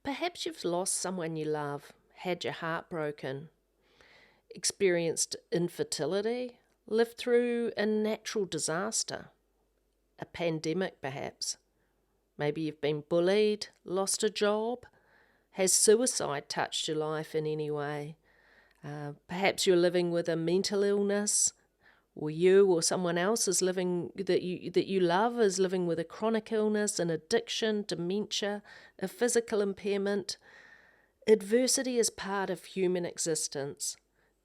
Perhaps you've lost someone you love, had your heart broken, experienced infertility, lived through a natural disaster, a pandemic perhaps. Maybe you've been bullied, lost a job. Has suicide touched your life in any way? Perhaps you're living with a mental illness, or you or someone else is living that you love is living with a chronic illness, an addiction, dementia, a physical impairment. Adversity is part of human existence.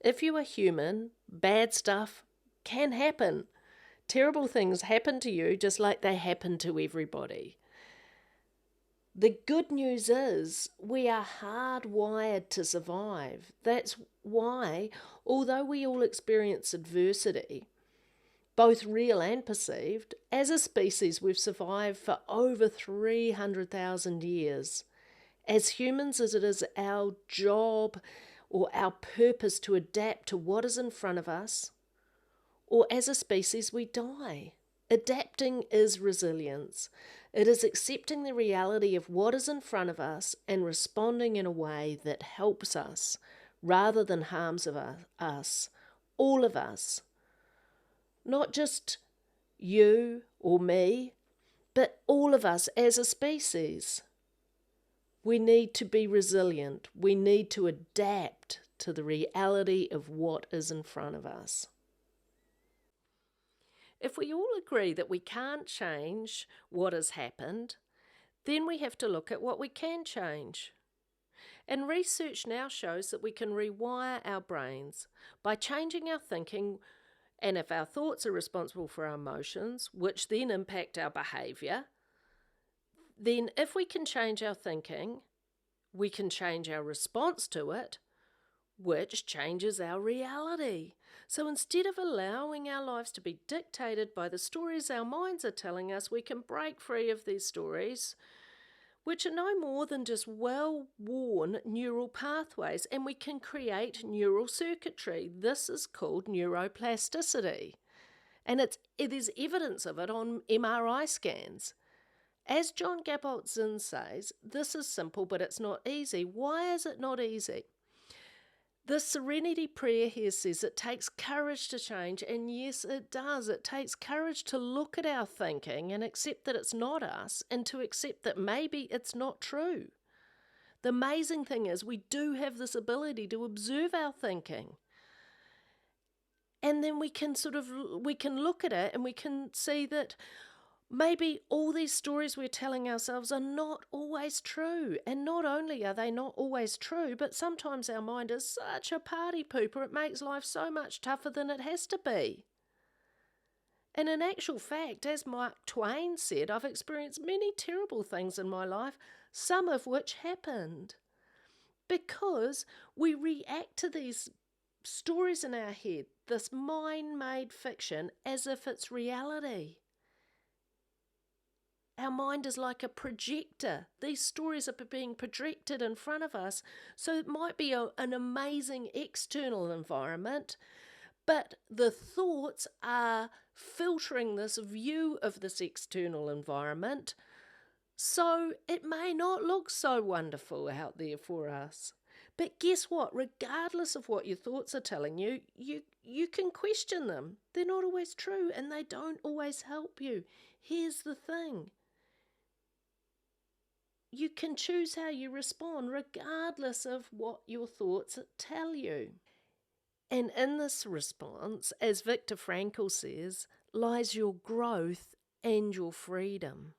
If you are human, bad stuff can happen. Terrible things happen to you just like they happen to everybody. The good news is we are hardwired to survive. That's why, although we all experience adversity, both real and perceived, as a species we've survived for over 300,000 years. As humans, it is our job or our purpose to adapt to what is in front of us, or as a species we die. Adapting is resilience. It is accepting the reality of what is in front of us and responding in a way that helps us rather than harms us, all of us. Not just you or me, but all of us as a species. We need to be resilient. We need to adapt to the reality of what is in front of us. If we all agree that we can't change what has happened, then we have to look at what we can change. And research now shows that we can rewire our brains by changing our thinking, and if our thoughts are responsible for our emotions, which then impact our behaviour, then if we can change our thinking, we can change our response to it, which changes our reality. So instead of allowing our lives to be dictated by the stories our minds are telling us, we can break free of these stories, which are no more than just well-worn neural pathways, and we can create neural circuitry. This is called neuroplasticity, and there's evidence of it on MRI scans. As John Gabaldon says, this is simple, but it's not easy. Why is it not easy? The Serenity Prayer here says it takes courage to change, and yes, it does. It takes courage to look at our thinking and accept that it's not us, and to accept that maybe it's not true. The amazing thing is we do have this ability to observe our thinking. And then we can look at it and we can see that maybe all these stories we're telling ourselves are not always true. And not only are they not always true, but sometimes our mind is such a party pooper, it makes life so much tougher than it has to be. And in actual fact, as Mark Twain said, I've experienced many terrible things in my life, some of which happened. Because we react to these stories in our head, this mind-made fiction, as if it's reality. Our mind is like a projector. These stories are being projected in front of us. So it might be an amazing external environment, but the thoughts are filtering this view of this external environment. So it may not look so wonderful out there for us. But guess what? Regardless of what your thoughts are telling you, you can question them. They're not always true and they don't always help you. Here's the thing. You can choose how you respond regardless of what your thoughts tell you. And in this response, as Viktor Frankl says, lies your growth and your freedom.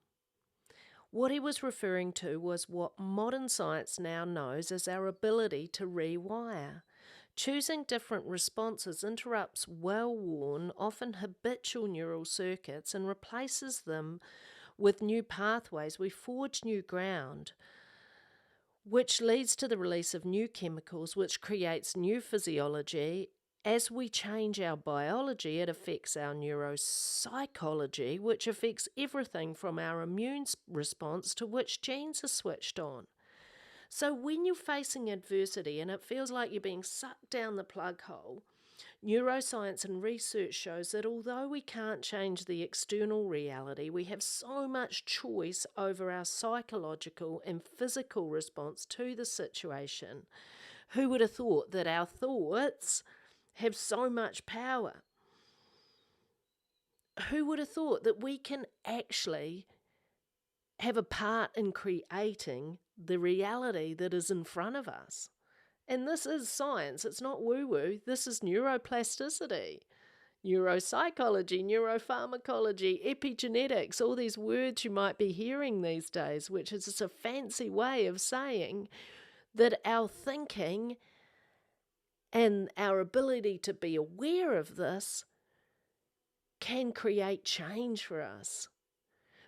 What he was referring to was what modern science now knows as our ability to rewire. Choosing different responses interrupts well-worn, often habitual neural circuits and replaces them with new pathways. We forge new ground, which leads to the release of new chemicals, which creates new physiology. As we change our biology, it affects our neuropsychology, which affects everything from our immune response to which genes are switched on. So when you're facing adversity and it feels like you're being sucked down the plug hole, Neuroscience and research shows that although we can't change the external reality, we have so much choice over our psychological and physical response to the situation. Who would have thought that our thoughts have so much power? Who would have thought that we can actually have a part in creating the reality that is in front of us? And this is science. It's not woo-woo. This is neuroplasticity, neuropsychology, neuropharmacology, epigenetics, all these words you might be hearing these days, which is just a fancy way of saying that our thinking and our ability to be aware of this can create change for us.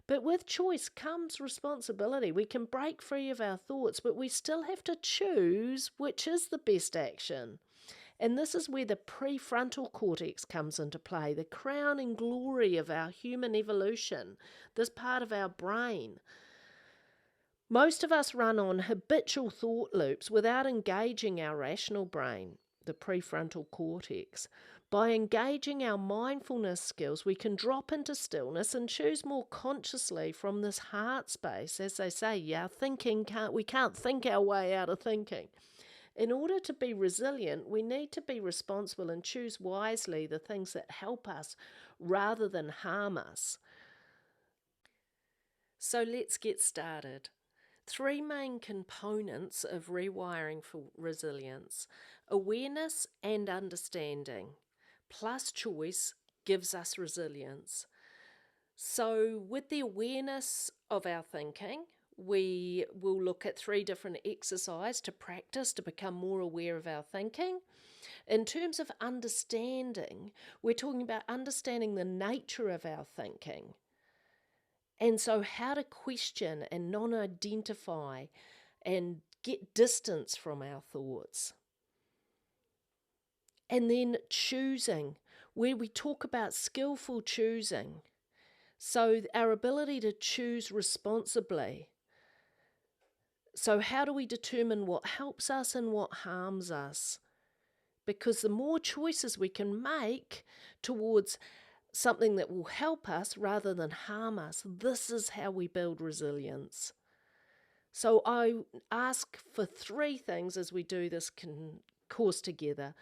But with choice comes responsibility. We can break free of our thoughts, but we still have to choose which is the best action. And this is where the prefrontal cortex comes into play, the crown and glory of our human evolution, this part of our brain. Most of us run on habitual thought loops without engaging our rational brain, the prefrontal cortex. By engaging our mindfulness skills, we can drop into stillness and choose more consciously from this heart space. As they say, we can't think our way out of thinking. In order to be resilient, we need to be responsible and choose wisely the things that help us rather than harm us. So let's get started. 3 main components of rewiring for resilience: awareness and understanding, plus choice gives us resilience. So with the awareness of our thinking, we will look at 3 different exercises to practice to become more aware of our thinking. In terms of understanding, we're talking about understanding the nature of our thinking. And so how to question and non-identify and get distance from our thoughts. And then choosing, where we talk about skillful choosing. So our ability to choose responsibly. So how do we determine what helps us and what harms us? Because the more choices we can make towards something that will help us rather than harm us, this is how we build resilience. So I ask for 3 things as we do this course together.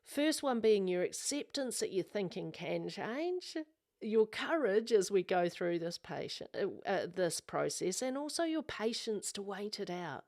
First one being your acceptance that your thinking can change, your courage as we go through this process, and also your patience to wait it out.